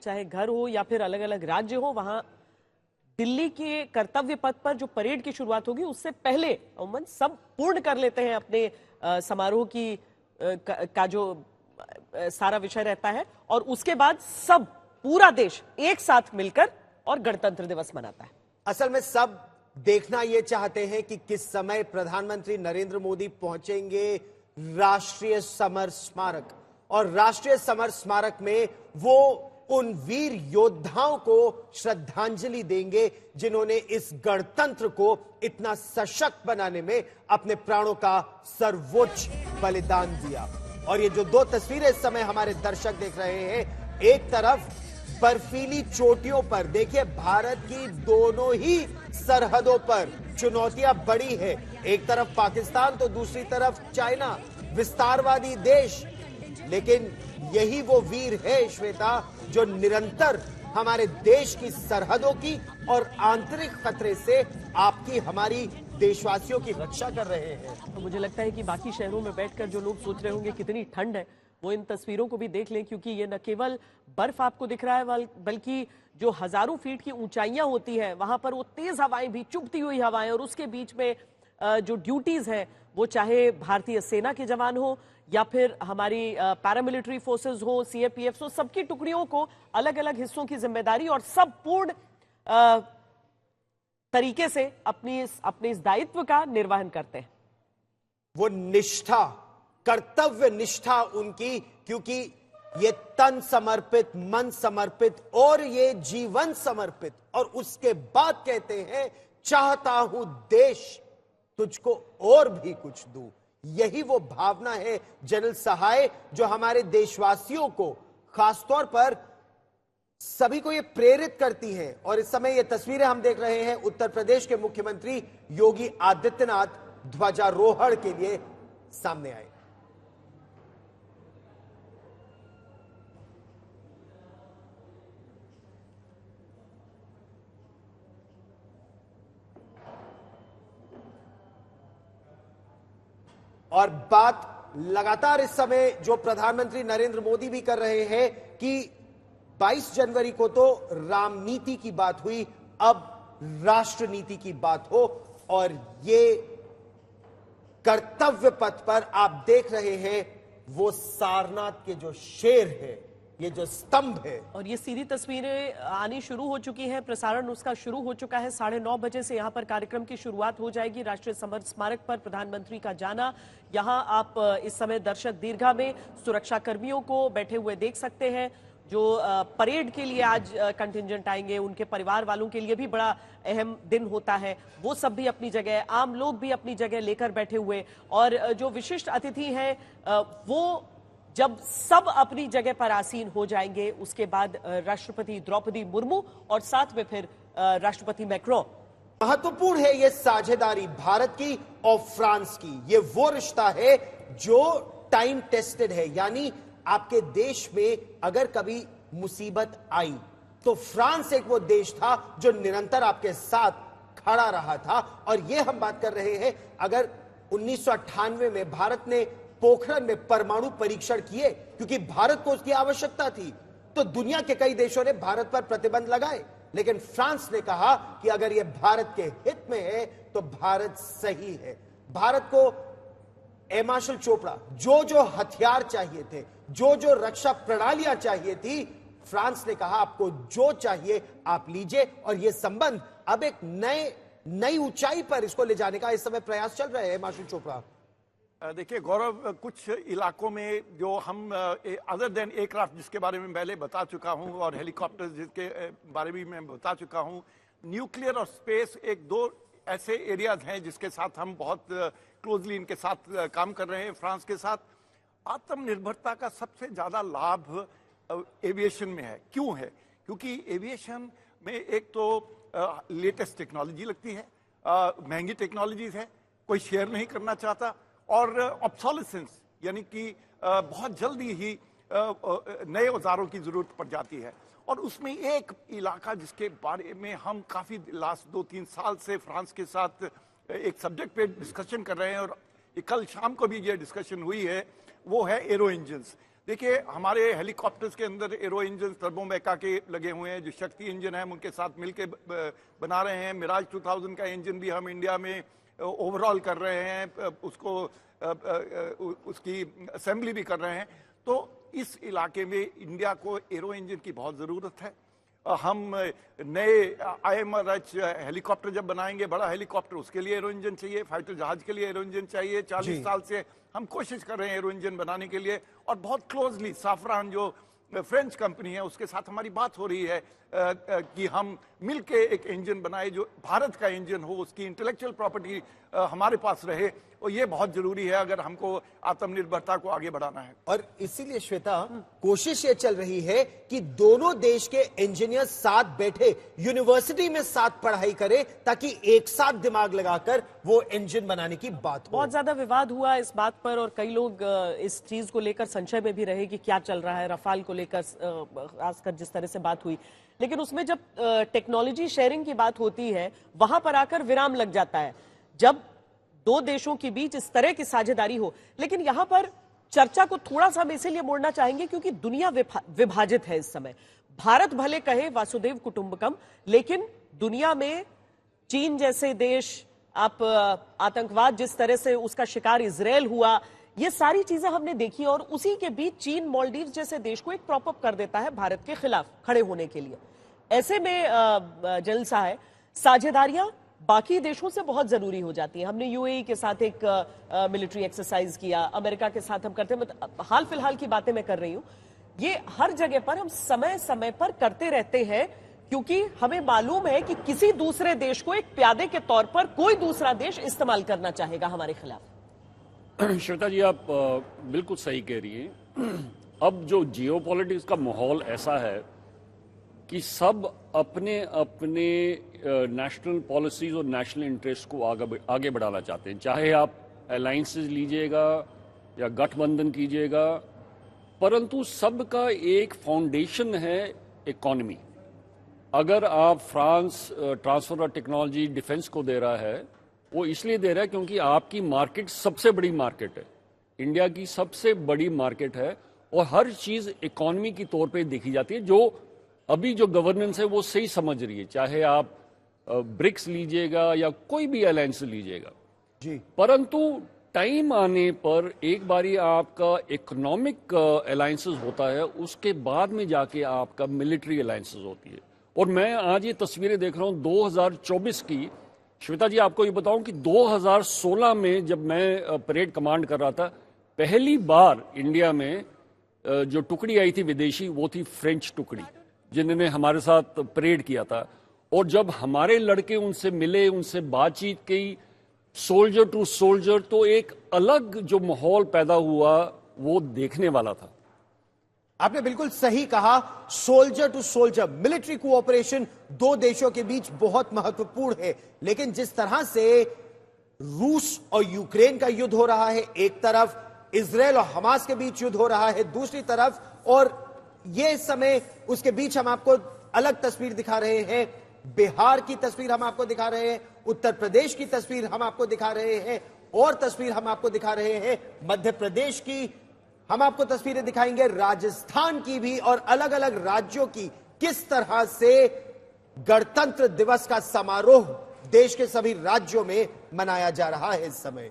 चाहे घर हो या फिर अलग अलग राज्य हो, वहां दिल्ली के कर्तव्य पथ पर जो परेड की शुरुआत होगी उससे पहले अमूमन सब पूर्ण कर लेते हैं अपने समारोह की का जो सारा विषय रहता है, और उसके बाद सब पूरा देश एक साथ मिलकर और गणतंत्र दिवस मनाता है। असल में सब देखना यह चाहते हैं कि किस समय प्रधानमंत्री नरेंद्र मोदी पहुंचेंगे राष्ट्रीय समर स्मारक, और राष्ट्रीय समर स्मारक में वो उन वीर योद्धाओं को श्रद्धांजलि देंगे जिन्होंने इस गणतंत्र को इतना सशक्त बनाने में अपने प्राणों का सर्वोच्च बलिदान दिया। और ये जो दो तस्वीरें इस समय हमारे दर्शक देख रहे हैं, एक तरफ बर्फीली चोटियों पर देखिए भारत की दोनों ही सरहदों पर चुनौतियां बड़ी है, एक तरफ पाकिस्तान तो दूसरी तरफ चाइना, विस्तारवादी देश। लेकिन यही वो वीर है श्वेता जो निरंतर हमारे देश की सरहदों की और आंतरिक खतरे से आपकी हमारी देशवासियों की रक्षा कर रहे हैं। तो मुझे लगता है कि बाकी शहरों में बैठकर जो लोग सोच रहे होंगे कितनी ठंड है, वो इन तस्वीरों को भी देख लें, क्योंकि ये न केवल बर्फ आपको दिख रहा है बल्कि जो हजारों फीट की ऊंचाइयां होती हैं वहां पर वो तेज हवाएं भी, चुभती हुई हवाएं, और उसके बीच में जो ड्यूटीज हैं वो चाहे भारतीय सेना के जवान हो या फिर हमारी पैरामिलिट्री फोर्सेस हो, सीएपीएफ हो, सबकी टुकड़ियों को अलग अलग हिस्सों की जिम्मेदारी, और सब पूर्ण तरीके से अपने इस दायित्व का निर्वहन करते हैं। वो निष्ठा, कर्तव्य निष्ठा उनकी, क्योंकि ये तन समर्पित, मन समर्पित और ये जीवन समर्पित, और उसके बाद कहते हैं चाहता हूं देश तुझको और भी कुछ दूं। यही वो भावना है जनरल सहाय जो हमारे देशवासियों को, खासतौर पर सभी को ये प्रेरित करती है। और इस समय ये तस्वीरें हम देख रहे हैं, उत्तर प्रदेश के मुख्यमंत्री योगी आदित्यनाथ ध्वजारोहण के लिए सामने आए। और बात लगातार इस समय जो प्रधानमंत्री नरेंद्र मोदी भी कर रहे हैं कि 22 जनवरी को तो रामनीति की बात हुई, अब राष्ट्र नीति की बात हो। और ये कर्तव्य पथ पर आप देख रहे हैं वो सारनाथ के जो शेर है, ये जो स्तंभ है, और ये सीधी तस्वीरें आनी शुरू हो चुकी हैं। प्रसारण उसका शुरू हो चुका है। 9:30 बजे से यहाँ पर कार्यक्रम की शुरुआत हो जाएगी। राष्ट्रीय समर स्मारक पर प्रधानमंत्री का जाना, यहाँ आप इस समय दर्शक दीर्घा में सुरक्षा कर्मियों को बैठे हुए देख सकते हैं। जो परेड के लिए आज कंटिंजेंट आएंगे, उनके परिवार वालों के लिए भी बड़ा अहम दिन होता है, वो सब भी अपनी जगह, आम लोग भी अपनी जगह लेकर बैठे हुए, और जो विशिष्ट अतिथि हैं वो जब सब अपनी जगह पर आसीन हो जाएंगे उसके बाद राष्ट्रपति द्रौपदी मुर्मू और साथ में फिर राष्ट्रपति मैक्रोन। महत्वपूर्ण है ये साझेदारी भारत की और फ्रांस की। ये वो रिश्ता है जो टाइम टेस्टेड है, यानी आपके देश में अगर कभी मुसीबत आई तो फ्रांस एक वो देश था जो निरंतर आपके साथ खड़ा रहा था। और ये हम बात कर रहे हैं, अगर 1998 में भारत ने पोखरण में परमाणु परीक्षण किए क्योंकि भारत को उसकी आवश्यकता थी, तो दुनिया के कई देशों ने भारत पर प्रतिबंध लगाए, लेकिन फ्रांस ने कहा कि अगर यह भारत के हित में है तो भारत सही है। भारत को एयर मार्शल चोपड़ा जो जो हथियार चाहिए थे, जो जो रक्षा प्रणालियां चाहिए थी, फ्रांस ने कहा आपको जो चाहिए आप लीजिए। और यह संबंध अब एक नई ऊंचाई पर इसको ले जाने का इस समय प्रयास चल रहा है। एयर मार्शल चोपड़ा, देखिए गौरव, कुछ इलाकों में जो हम अदर देन एयरक्राफ्ट जिसके बारे में पहले बता चुका हूं और हेलीकॉप्टर जिसके बारे में मैं बता चुका हूं, न्यूक्लियर और स्पेस एक दो ऐसे एरियाज हैं जिसके साथ हम बहुत क्लोजली इनके साथ काम कर रहे हैं फ्रांस के साथ। आत्मनिर्भरता का सबसे ज्यादा लाभ एविएशन में है। क्यों है? क्योंकि एविएशन में एक तो लेटेस्ट टेक्नोलॉजी लगती है, महंगी टेक्नोलॉजीज है, कोई शेयर नहीं करना चाहता, और ऑब्सोलेसेंस यानी कि बहुत जल्दी ही नए औजारों की जरूरत पड़ जाती है। और उसमें एक इलाका जिसके बारे में हम काफी लास्ट 2-3 साल से फ्रांस के साथ एक सब्जेक्ट पे डिस्कशन कर रहे हैं और कल शाम को भी ये डिस्कशन हुई है, वो है एरो इंजन्स। देखिए, हमारे हेलीकॉप्टर्स के अंदर एरो इंजन टर्बोमेका के लगे हुए हैं, जो शक्ति इंजन है हम उनके साथ मिलके बना रहे हैं। मिराज 2000 का इंजन भी हम इंडिया में ओवरऑल कर रहे हैं, उसको उसकी असेंबली भी कर रहे हैं। तो इस इलाके में इंडिया को एरो इंजन की बहुत ज़रूरत है। हम नए IMRH हेलीकॉप्टर जब बनाएंगे, बड़ा हेलीकॉप्टर, उसके लिए एरो इंजन चाहिए, फाइटर जहाज के लिए एरो इंजन चाहिए। 40 साल से हम कोशिश कर रहे हैं एरो इंजन बनाने के लिए, और बहुत क्लोजली साफरान जो फ्रेंच कंपनी है उसके साथ हमारी बात हो रही है कि हम मिलके एक इंजन बनाए जो भारत का इंजन हो, उसकी इंटेलेक्चुअल प्रॉपर्टी हमारे पास रहे, और ये बहुत जरूरी है अगर हमको आत्मनिर्भरता को आगे बढ़ाना है। और इसीलिए श्वेता, कोशिश ये चल रही है कि दोनों देश के इंजीनियर साथ बैठे यूनिवर्सिटी में साथ पढ़ाई करें, ताकि एक साथ दिमाग लगाकर वो इंजन बनाने की बात हो। बहुत ज्यादा विवाद हुआ इस बात पर, और कई लोग इस चीज को लेकर संशय में भी रहे कि क्या चल रहा है, रफाल को लेकर खासकर जिस तरह से बात हुई। लेकिन उसमें जब टेक्नोलॉजी शेयरिंग की बात होती है, वहां पर आकर विराम लग जाता है जब दो देशों के बीच इस तरह की साझेदारी हो। लेकिन यहां पर चर्चा को थोड़ा सा हम इसीलिए मोड़ना चाहेंगे क्योंकि दुनिया विभाजित है इस समय। भारत भले कहे वासुदेव कुटुंबकम, लेकिन दुनिया में चीन जैसे देश, आप आतंकवाद जिस तरह से उसका शिकार इजरायल हुआ, ये सारी चीजें हमने देखी, और उसी के बीच चीन मालदीव जैसे देश को एक प्रॉप अप कर देता है भारत के खिलाफ खड़े होने के लिए। ऐसे में जलसा है, साझेदारियां बाकी देशों से बहुत जरूरी हो जाती है। हमने UAE के साथ एक मिलिट्री एक्सरसाइज किया, अमेरिका के साथ हम करते हैं, हाल फिलहाल की बातें मैं कर रही हूं। ये हर जगह पर हम समय समय पर करते रहते हैं, क्योंकि हमें मालूम है कि किसी दूसरे देश को एक प्यादे के तौर पर कोई दूसरा देश इस्तेमाल करना चाहेगा हमारे खिलाफ। श्वेता जी, आप बिल्कुल सही कह रही हैं। अब जो जियोपॉलिटिक्स का माहौल ऐसा है कि सब अपने अपने नेशनल पॉलिसीज और नेशनल इंटरेस्ट को आगे बढ़ाना चाहते हैं। चाहे आप अलायंसेस लीजिएगा या गठबंधन कीजिएगा, परंतु सबका एक फाउंडेशन है इकोनॉमी। अगर आप France transfer of technology defence को दे रहा है, वो इसलिए दे रहा है क्योंकि आपकी मार्केट सबसे बड़ी मार्केट है, इंडिया की सबसे बड़ी मार्केट है, और हर चीज इकोनॉमी की तौर पे देखी जाती है। जो अभी जो गवर्नेंस है वो सही समझ रही है, चाहे आप ब्रिक्स लीजिएगा या कोई भी अलायंस लीजिएगा जी। परंतु टाइम आने पर एक बारी आपका इकोनॉमिक अलायंसेस होता है, उसके बाद में जाके आपका मिलिट्री अलायंसेस होती है। और मैं आज ये तस्वीरें देख रहा हूं 2024 की। श्वेता जी, आपको ये बताऊं कि 2016 में जब मैं परेड कमांड कर रहा था, पहली बार इंडिया में जो टुकड़ी आई थी विदेशी, वो थी फ्रेंच टुकड़ी, जिन्होंने हमारे साथ परेड किया था। और जब हमारे लड़के उनसे मिले, उनसे बातचीत की, सोल्जर टू सोल्जर, तो एक अलग जो माहौल पैदा हुआ वो देखने वाला था। आपने बिल्कुल सही कहा, soldier to soldier military cooperation दो देशों के बीच बहुत महत्वपूर्ण है। लेकिन जिस तरह से रूस और यूक्रेन का युद्ध हो रहा है, एक तरफ इजरायल और हमास के बीच युद्ध हो रहा है दूसरी तरफ, और ये समय उसके बीच हम आपको अलग तस्वीर दिखा रहे हैं। बिहार की तस्वीर हम आपको दिखा रहे हैं, उत्तर प्रदेश की तस्वीर हम आपको दिखा रहे हैं, और तस्वीर हम आपको दिखा रहे हैं मध्य प्रदेश की, हम आपको तस्वीरें दिखाएंगे राजस्थान की भी, और अलग अलग राज्यों की किस तरह से गणतंत्र दिवस का समारोह देश के सभी राज्यों में मनाया जा रहा है इस समय।